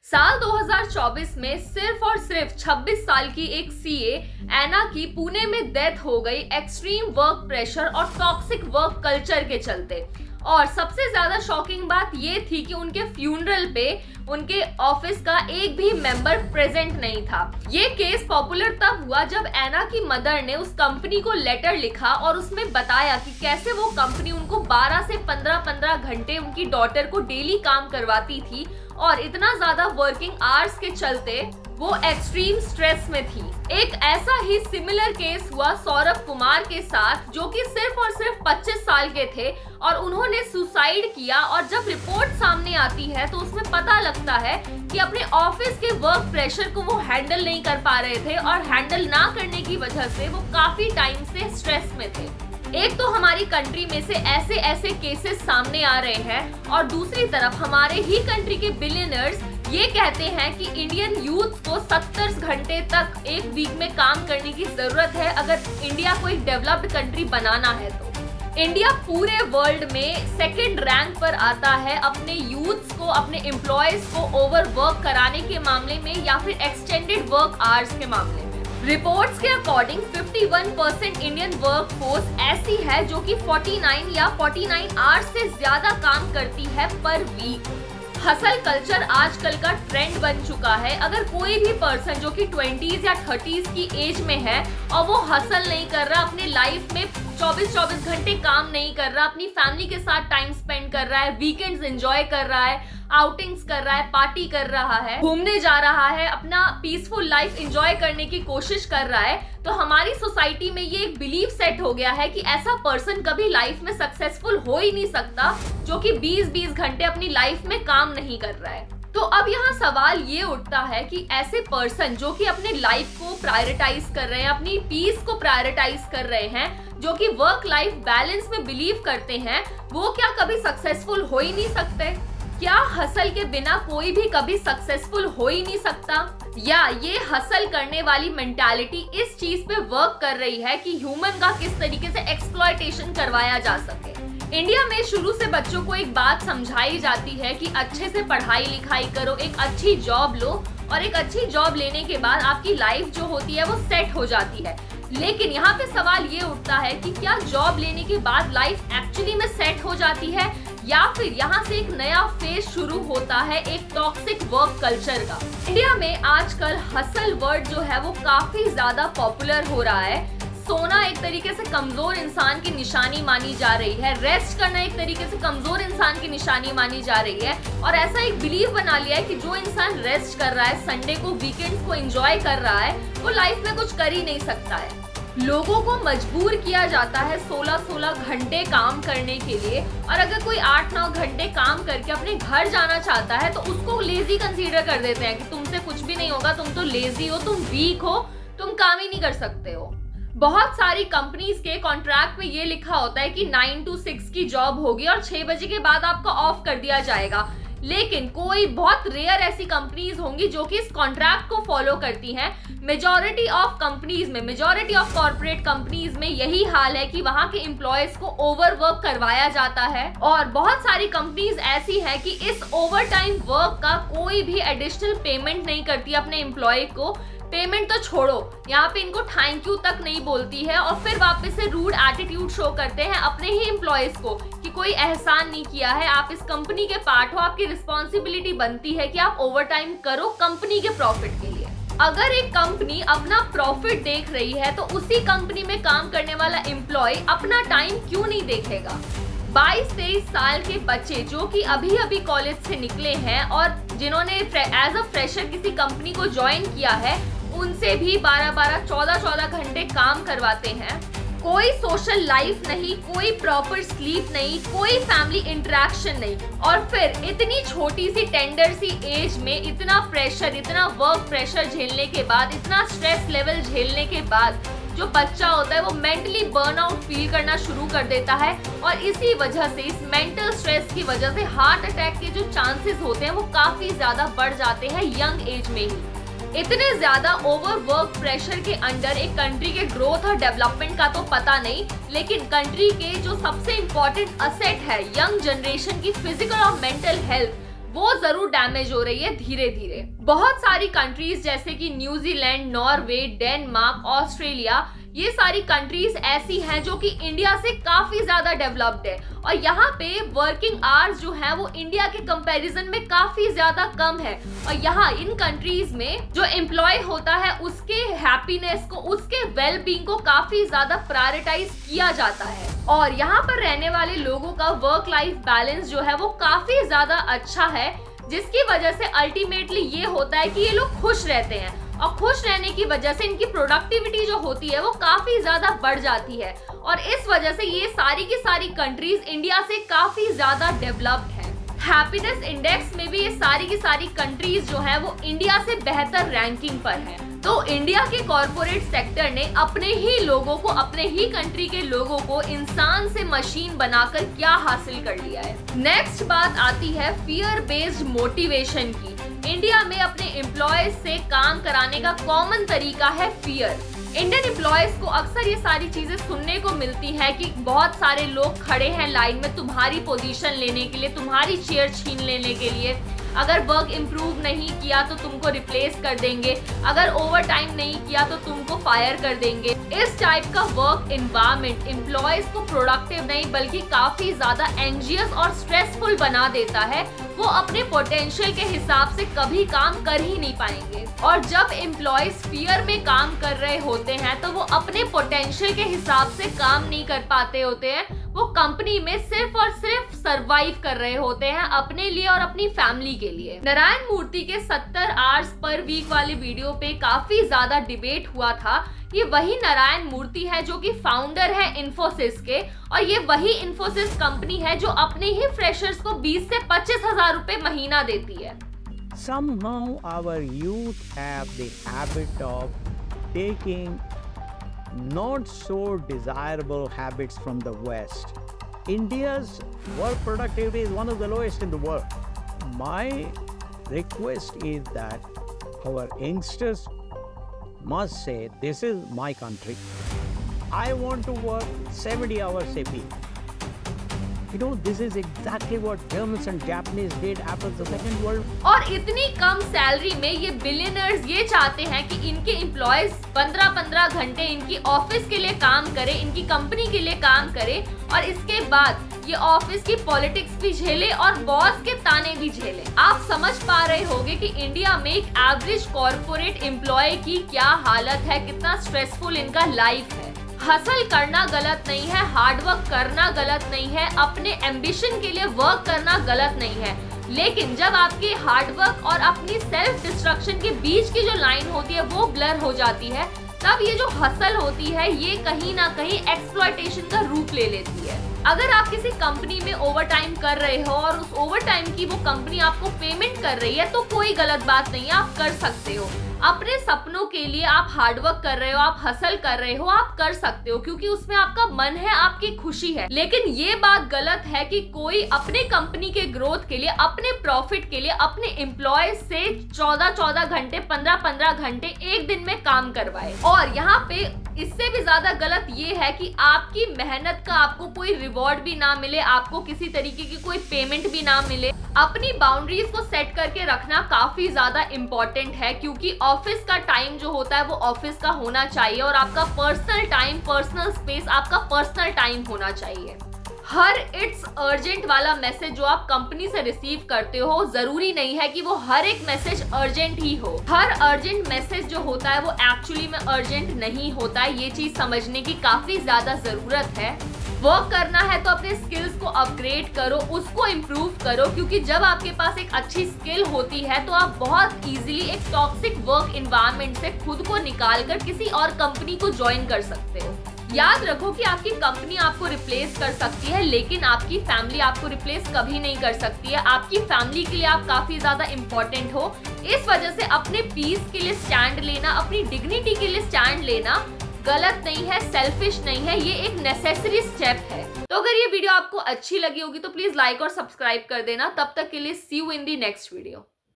साल 2024 में सिर्फ और सिर्फ 26 साल की एक सीए एना की पुणे में डेथ हो गई एक्सट्रीम वर्क प्रेशर और टॉक्सिक वर्क कल्चर के चलते। और सबसे ज्यादा शॉकिंग बात ये थी कि उनके फ्यूनरल पे उनके ऑफिस का एक भी मेंबर प्रेजेंट नहीं था। ये केस पॉपुलर तब हुआ जब एना की मदर ने उस कंपनी को लेटर लिखा और उसमें बताया कि कैसे वो कंपनी उनको 12 से 15 घंटे उनकी डॉटर को डेली काम करवाती थी और इतना ज्यादा वर्किंग आवर्स के चलते वो एक्सट्रीम स्ट्रेस में थी। एक ऐसा ही सिमिलर केस हुआ सौरभ कुमार के साथ, जो कि सिर्फ और सिर्फ 25 साल के थे और उन्होंने सुसाइड किया। और जब रिपोर्ट सामने आती है तो उसमें पता लगता है कि अपने ऑफिस के वर्क प्रेशर को वो हैंडल नहीं कर पा रहे थे और हैंडल ना करने की वजह से वो काफी टाइम से स्ट्रेस में थे। एक तो हमारी कंट्री में से ऐसे ऐसे केसेस सामने आ रहे हैं और दूसरी तरफ हमारे ही कंट्री के बिलियनर्स ये कहते हैं कि इंडियन यूथ को 70 घंटे तक एक वीक में काम करने की जरूरत है अगर इंडिया को एक डेवलप्ड कंट्री बनाना है। तो इंडिया पूरे वर्ल्ड में सेकंड रैंक पर आता है अपने यूथ्स को, अपने एम्प्लॉयज को ओवरवर्क कराने के मामले में या फिर एक्सटेंडेड वर्क आवर्स के मामले में। रिपोर्ट्स के अकॉर्डिंग 51% इंडियन वर्कफोर्स ऐसी है जो कि 49 या 49 आवर्स से ज्यादा काम करती है पर वीक। हसल कल्चर आजकल का ट्रेंड बन चुका है। अगर कोई भी पर्सन जो कि 20s या 30s की एज में है और वो हसल नहीं कर रहा, अपने लाइफ में 24 घंटे काम नहीं कर रहा, अपनी फैमिली के साथ टाइम स्पेंड कर रहा है, वीकेंड्स एंजॉय कर रहा है, आउटिंग्स कर रहा है, पार्टी कर रहा है, घूमने जा रहा है, अपना पीसफुल लाइफ एंजॉय करने की कोशिश कर रहा है, तो हमारी सोसाइटी में ये एक बिलीव सेट हो गया है कि ऐसा पर्सन कभी लाइफ में सक्सेसफुल हो ही नहीं सकता जो कि 20 घंटे अपनी लाइफ में काम नहीं कर रहा है। तो अब यहाँ सवाल ये उठता है कि ऐसे पर्सन जो कि अपने लाइफ को प्रायोरिटाइज कर रहे हैं, अपनी पीस को प्रायोरिटाइज कर रहे हैं, जो कि वर्क लाइफ बैलेंस में बिलीव करते हैं, वो क्या कभी सक्सेसफुल हो ही नहीं सकते? क्या हसल के बिना कोई भी कभी सक्सेसफुल हो ही नहीं सकता? या ये हसल करने वाली मेंटालिटी इस चीज पे वर्क कर रही है कि ह्यूमन का किस तरीके से एक्सप्लॉयटेशन करवाया जा सके? इंडिया में शुरू से बच्चों को एक बात समझाई जाती है कि अच्छे से पढ़ाई लिखाई करो, एक अच्छी जॉब लो और एक अच्छी जॉब लेने के बाद आपकी लाइफ जो होती है वो सेट हो जाती है। लेकिन यहाँ पे सवाल ये उठता है कि क्या जॉब लेने के बाद लाइफ एक्चुअली में सेट हो जाती है या फिर यहाँ से एक नया फेज शुरू होता है एक टॉक्सिक वर्क कल्चर का? इंडिया में आजकल हसल वर्ड जो है वो काफी ज्यादा पॉपुलर हो रहा है। सोना एक तरीके से कमजोर इंसान की निशानी मानी जा रही है, रेस्ट करना एक तरीके से कमजोर इंसान की निशानी मानी जा रही है और ऐसा एक बिलीव बना लिया है कि जो इंसान रेस्ट कर रहा है, संडे को, वीकेंड्स को एंजॉय कर रहा है, वो लाइफ में कुछ कर ही नहीं सकता है। लोगों को मजबूर किया जाता है 16 घंटे काम करने के लिए और अगर कोई 8-9 घंटे काम करके अपने घर जाना चाहता है तो उसको लेजी कंसीडर कर देते हैं कि तुमसे कुछ भी नहीं होगा, तुम तो लेजी हो, तुम वीक हो, तुम काम ही नहीं कर सकते हो। बहुत सारी कंपनीज के कॉन्ट्रैक्ट में ये लिखा होता है कि 9 to 6 की जॉब होगी और 6 बजे के बाद आपका ऑफ कर दिया जाएगा। लेकिन कोई बहुत रेयर ऐसी कंपनीज होंगी जो कि इस कॉन्ट्रैक्ट को फॉलो करती हैं। मेजॉरिटी ऑफ कंपनीज में, मेजॉरिटी ऑफ कॉर्पोरेट कंपनीज में यही हाल है कि वहां के एम्प्लॉयज को ओवरवर्क करवाया जाता है और बहुत सारी कंपनीज ऐसी है कि इस ओवरटाइम वर्क का कोई भी एडिशनल पेमेंट नहीं करती अपने एम्प्लॉय को। पेमेंट तो छोड़ो, यहाँ पे इनको थैंक यू तक नहीं बोलती है और फिर वापस से रूड एटीट्यूड शो करते हैं अपने ही एम्प्लॉयज को कि कोई एहसान नहीं किया है, आप इस कंपनी के पार्ट हो, आपकी रिस्पॉन्सिबिलिटी बनती है कि आप ओवरटाइम करो कंपनी के प्रॉफिट के लिए। अगर एक कंपनी अपना प्रॉफिट देख रही है तो उसी कंपनी में काम करने वाला एम्प्लॉय अपना टाइम क्यों नहीं देखेगा? 22-23 साल के बच्चे जो कि अभी अभी कॉलेज से निकले हैं और जिन्होंने एज अ फ्रेशर किसी कंपनी को ज्वाइन किया है, उनसे भी 12-12, 14-14 घंटे काम करवाते हैं। कोई सोशल लाइफ नहीं, कोई प्रॉपर स्लीप नहीं, कोई फैमिली इंटरेक्शन नहीं और फिर इतनी छोटी सी टेंडर सी एज में इतना प्रेशर, इतना वर्क प्रेशर झेलने के बाद, इतना स्ट्रेस लेवल झेलने के बाद जो बच्चा होता है वो मेंटली बर्नआउट फील करना शुरू कर देता है और इसी वजह से, इस मेंटल स्ट्रेस की वजह से हार्ट अटैक के जो चांसेस होते हैं वो काफी ज्यादा बढ़ जाते हैं यंग एज में ही। इतने ज्यादा ओवरवर्क प्रेशर के अंडर एक कंट्री के ग्रोथ और डेवलपमेंट का तो पता नहीं, लेकिन कंट्री के जो सबसे इम्पोर्टेंट असेट है यंग जनरेशन की फिजिकल और मेंटल हेल्थ, वो जरूर डैमेज हो रही है धीरे धीरे। बहुत सारी कंट्रीज जैसे कि न्यूजीलैंड, नॉर्वे, डेनमार्क, ऑस्ट्रेलिया, ये सारी कंट्रीज ऐसी हैं जो कि इंडिया से काफी ज्यादा डेवलप्ड है और यहाँ पे वर्किंग आवर्स जो है वो इंडिया के कंपैरिजन में काफी ज्यादा कम है और यहाँ इन कंट्रीज में जो एम्प्लॉय होता है उसके हैप्पीनेस को, उसके वेल बीइंग को काफी ज्यादा प्रायोरिटाइज किया जाता है और यहाँ पर रहने वाले लोगों का वर्क लाइफ बैलेंस जो है वो काफी ज्यादा अच्छा है, जिसकी वजह से अल्टीमेटली ये होता है कि ये लोग खुश रहते हैं और खुश रहने की वजह से इनकी प्रोडक्टिविटी जो होती है वो काफी ज्यादा बढ़ जाती है और इस वजह से ये सारी की सारी कंट्रीज इंडिया से काफी ज्यादा डेवलप्ड है। हैप्पीनेस इंडेक्स में भी ये सारी की सारी कंट्रीज जो है वो इंडिया से बेहतर रैंकिंग पर है। तो इंडिया के कॉर्पोरेट सेक्टर ने अपने ही लोगों को, अपने ही कंट्री के लोगों को इंसान से मशीन बनाकर क्या हासिल कर लिया है। नेक्स्ट बात आती है फियर बेस्ड मोटिवेशन की। इंडिया में अपने एम्प्लॉयज से काम कराने का कॉमन तरीका है फियर। इंडियन एम्प्लॉयज को अक्सर ये सारी चीजें सुनने को मिलती है कि बहुत सारे लोग खड़े हैं लाइन में तुम्हारी पोजीशन लेने के लिए, तुम्हारी चेयर छीन लेने के लिए। अगर वर्क इम्प्रूव नहीं किया तो तुमको रिप्लेस कर देंगे, अगर ओवर टाइम नहीं किया तो तुमको फायर कर देंगे। इस टाइप का वर्क एनवायरनमेंट एम्प्लॉयज को प्रोडक्टिव नहीं बल्कि काफी ज्यादा एंजियस और स्ट्रेसफुल बना देता है। वो अपने पोटेंशियल के हिसाब से कभी काम कर ही नहीं पाएंगे और जब एम्प्लॉयज फियर में काम कर रहे होते हैं तो वो अपने पोटेंशियल के हिसाब से काम नहीं कर पाते होते हैं। वो कंपनी में सिर्फ और सिर्फ सरवाइव कर रहे होते हैं अपने लिए और अपनी फैमिली के लिए। नारायण मूर्ति के 70 आवर्स पर वीक वाले वीडियो पे काफी ज्यादा डिबेट हुआ था। ये वही नारायण मूर्ति है जो कि फाउंडर है इन्फोसिस के और ये वही इन्फोसिस कंपनी है जो अपने ही फ्रेशर्स को 20 से 25 हजार रुपए महीना देती है। Somehow our youth have the habit of taking not so desirable habits from the West. India's work productivity is one of the lowest in the world. My request is that our youngsters must say, this is my country. I want to work 70 hours a week. You know, this is exactly what Germans and Japanese did after the Second World War. और इतनी कम salary में ये billionaires ये चाहते हैं कि इनके employees 15-15 घंटे इनकी ऑफिस के लिए काम करें, इनकी कंपनी के लिए काम करें और इसके बाद ये ऑफिस की पॉलिटिक्स भी झेले और बॉस के ताने भी झेले। आप समझ पा रहे होंगे कि इंडिया में एक एवरेज कॉर्पोरेट एम्प्लॉय की क्या हालत है, कितना स्ट्रेसफुल इनका लाइफ है। हसल करना गलत नहीं है, हार्डवर्क करना गलत नहीं है, अपने एम्बिशन के लिए वर्क करना गलत नहीं है, लेकिन जब आपके हार्डवर्क और अपनी सेल्फ डिस्ट्रक्शन के बीच की जो लाइन होती है वो ब्लर हो जाती है, तब ये जो हसल होती है ये कहीं ना कहीं एक्सप्लॉयटेशन का रूप ले लेती है। अगर आप किसी कंपनी में ओवरटाइम कर रहे हो और उस ओवरटाइम की वो कंपनी आपको पेमेंट कर रही है तो कोई गलत बात नहीं है, आप कर सकते हो। अपने सपनों के लिए आप हार्डवर्क कर रहे हो, आप हसल कर रहे हो, आप कर सकते हो क्योंकि उसमें आपका मन है, आपकी खुशी है। लेकिन ये बात गलत है कि कोई अपने कंपनी के ग्रोथ के लिए, अपने प्रॉफिट के लिए अपने एम्प्लॉय से 14-14 घंटे, 15-15 घंटे एक दिन में काम करवाए। और यहाँ पे इससे भी ज्यादा गलत ये है कि आपकी मेहनत का आपको कोई रिवॉर्ड भी ना मिले, आपको किसी तरीके की कोई पेमेंट भी ना मिले। अपनी बाउंड्रीज को सेट करके रखना काफी ज्यादा इम्पोर्टेंट है क्योंकि ऑफिस का टाइम जो होता है वो ऑफिस का होना चाहिए और आपका पर्सनल टाइम, पर्सनल स्पेस आपका पर्सनल टाइम होना चाहिए। हर इट्स अर्जेंट वाला मैसेज जो आप कंपनी से रिसीव करते हो, जरूरी नहीं है कि वो हर एक मैसेज अर्जेंट ही हो। हर अर्जेंट मैसेज जो होता है वो एक्चुअली में अर्जेंट नहीं होता है। ये चीज समझने की काफी ज्यादा जरूरत है। वर्क करना है तो अपने स्किल्स को अपग्रेड करो, उसको इम्प्रूव करो क्योंकि जब आपके पास एक अच्छी स्किल होती है तो आप बहुत इजीली एक टॉक्सिक वर्क एनवायरनमेंट से खुद को निकालकर किसी और कंपनी को ज्वाइन कर सकते हो। याद रखो कि आपकी कंपनी आपको रिप्लेस कर सकती है लेकिन आपकी फैमिली आपको रिप्लेस कभी नहीं कर सकती है। आपकी फैमिली के लिए आप काफी ज्यादा इम्पोर्टेंट हो। इस वजह से अपने पीस के लिए स्टैंड लेना, अपनी डिग्निटी के लिए स्टैंड लेना गलत नहीं है, सेल्फिश नहीं है, ये एक नेसेसरी स्टेप है। तो अगर ये वीडियो आपको अच्छी लगी होगी तो प्लीज लाइक और सब्सक्राइब कर देना। तब तक के लिए see you in the next video.